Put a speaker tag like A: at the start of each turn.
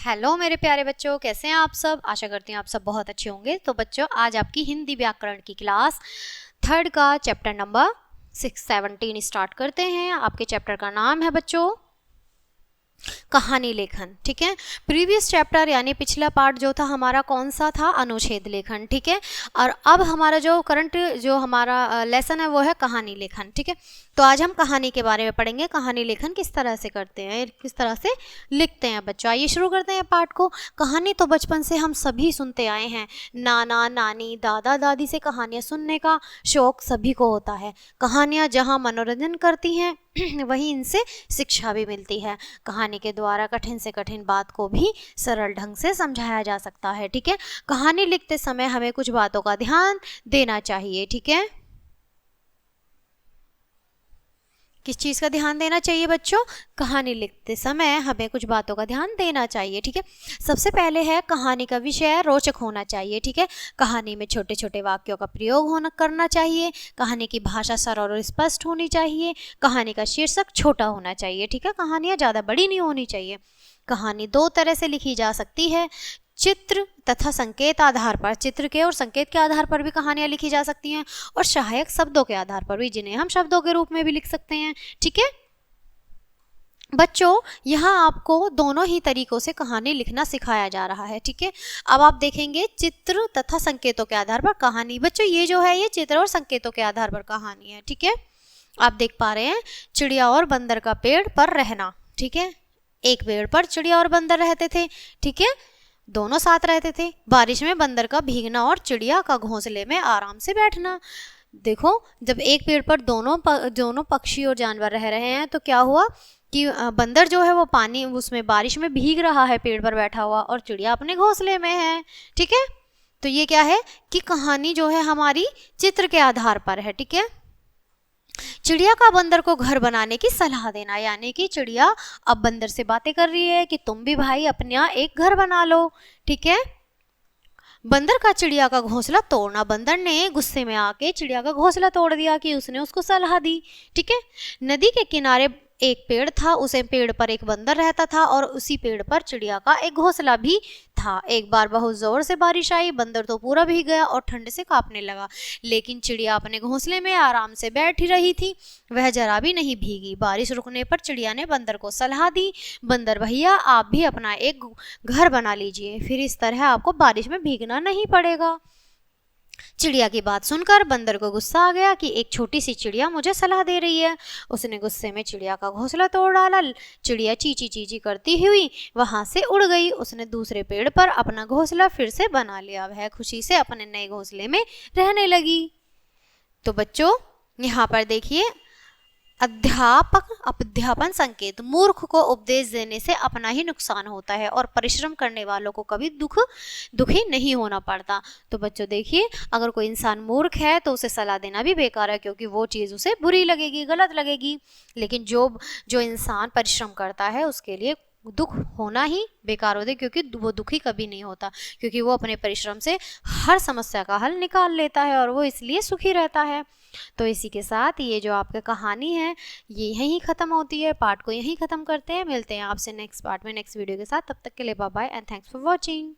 A: Hello मेरे प्यारे बच्चों, कैसे हैं आप सब। आशा करती हूँ आप सब बहुत अच्छे होंगे। तो बच्चों, आज आपकी हिंदी व्याकरण की क्लास 3rd का चैप्टर नंबर 617 स्टार्ट करते हैं। आपके चैप्टर का नाम है बच्चों कहानी लेखन। ठीक है, प्रीवियस चैप्टर यानी पिछला पार्ट जो था हमारा कौन सा था, अनुच्छेद लेखन। ठीक है, और अब हमारा जो करंट जो हमारा लेसन है वो है कहानी लेखन। ठीक है, तो आज हम कहानी के बारे में पढ़ेंगे। कहानी लेखन किस तरह से करते हैं, किस तरह से लिखते हैं बच्चों। आइए शुरू करते हैं पाठ को। कहानी तो बचपन से हम सभी सुनते आए हैं। नाना नानी दादा दादी से कहानियाँ सुनने का शौक सभी को होता है। कहानियाँ जहाँ मनोरंजन करती हैं वहीं इनसे शिक्षा भी मिलती है। कहानी के द्वारा कठिन से कठिन बात को भी सरल ढंग से समझाया जा सकता है। ठीक है, कहानी लिखते समय हमें कुछ बातों का ध्यान देना चाहिए। ठीक है, किस चीज़ का ध्यान देना चाहिए बच्चों? कहानी लिखते समय हमें कुछ बातों का ध्यान देना चाहिए। ठीक है, सबसे पहले है कहानी का विषय रोचक होना चाहिए। ठीक है, कहानी में छोटे छोटे वाक्यों का प्रयोग करना चाहिए। कहानी की भाषा सरल और स्पष्ट होनी चाहिए। कहानी का शीर्षक छोटा होना चाहिए। ठीक है, कहानियाँ ज़्यादा बड़ी नहीं होनी चाहिए। कहानी दो तरह से लिखी जा सकती है, चित्र तथा संकेत आधार पर। चित्र के और संकेत के आधार पर भी कहानियाँ लिखी जा सकती हैं, और सहायक शब्दों के आधार पर भी, जिन्हें हम शब्दों के रूप में भी लिख सकते हैं। ठीक है बच्चों, यहाँ आपको दोनों ही तरीकों से कहानी लिखना सिखाया जा रहा है। ठीक है, अब आप देखेंगे चित्र तथा संकेतों के आधार पर कहानी। बच्चों, ये जो है ये चित्र और संकेतों के आधार पर कहानी है। ठीक है, आप देख पा रहे हैं चिड़िया और बंदर का पेड़ पर रहना। ठीक है, एक पेड़ पर चिड़िया और बंदर रहते थे। ठीक है, दोनों साथ रहते थे। बारिश में बंदर का भीगना और चिड़िया का घोंसले में आराम से बैठना। देखो, जब एक पेड़ पर दोनों पक्षी और जानवर रह रहे हैं तो क्या हुआ कि बंदर जो है वो पानी उसमें बारिश में भीग रहा है पेड़ पर बैठा हुआ, और चिड़िया अपने घोंसले में है। ठीक है, तो ये क्या है कि कहानी जो है हमारी चित्र के आधार पर है। ठीक है, चिड़िया का बंदर को घर बनाने की सलाह देना, यानी कि चिड़िया अब बंदर से बातें कर रही है कि तुम भी भाई अपने यहाँ एक घर बना लो। ठीक है, बंदर का चिड़िया का घोंसला तोड़ना, बंदर ने गुस्से में आके चिड़िया का घोंसला तोड़ दिया कि उसने उसको सलाह दी। ठीक है, नदी के किनारे एक पेड़ था, उसे पेड़ पर एक बंदर रहता था, और उसी पेड़ पर चिड़िया का एक घोंसला भी था। एक बार बहुत जोर से बारिश आई, बंदर तो पूरा भीग गया और ठंड से कांपने लगा, लेकिन चिड़िया अपने घोंसले में आराम से बैठी रही थी, वह जरा भी नहीं भीगी। बारिश रुकने पर चिड़िया ने बंदर को सलाह दी, बंदर भैया आप भी अपना एक घर बना लीजिए, फिर इस तरह आपको बारिश में भीगना नहीं पड़ेगा। चिड़िया की बात सुनकर बंदर को गुस्सा आ गया कि एक छोटी सी चिड़िया मुझे सलाह दे रही है। उसने गुस्से में चिड़िया का घोंसला तोड़ डाला। चिड़िया चींची चींची करती हुई वहां से उड़ गई। उसने दूसरे पेड़ पर अपना घोंसला फिर से बना लिया। वह खुशी से अपने नए घोंसले में रहने लगी। तो बच्चों, यहाँ पर देखिए, अध्यापन संकेत। मूर्ख को उपदेश देने से अपना ही नुकसान होता है, और परिश्रम करने वालों को कभी दुखी नहीं होना पड़ता। तो बच्चों देखिए, अगर कोई इंसान मूर्ख है तो उसे सलाह देना भी बेकार है, क्योंकि वो चीज़ उसे बुरी लगेगी, गलत लगेगी। लेकिन जो इंसान परिश्रम करता है उसके लिए दुख होना ही बेकार होता है, क्योंकि वो दुखी कभी नहीं होता, क्योंकि वो अपने परिश्रम से हर समस्या का हल निकाल लेता है, और वो इसलिए सुखी रहता है। तो इसी के साथ ये जो आपका कहानी है ये यहीं ख़त्म होती है। पार्ट को यहीं ख़त्म करते हैं। मिलते हैं आपसे नेक्स्ट पार्ट में नेक्स्ट वीडियो के साथ। तब तक के लिए bye bye and thanks for watching.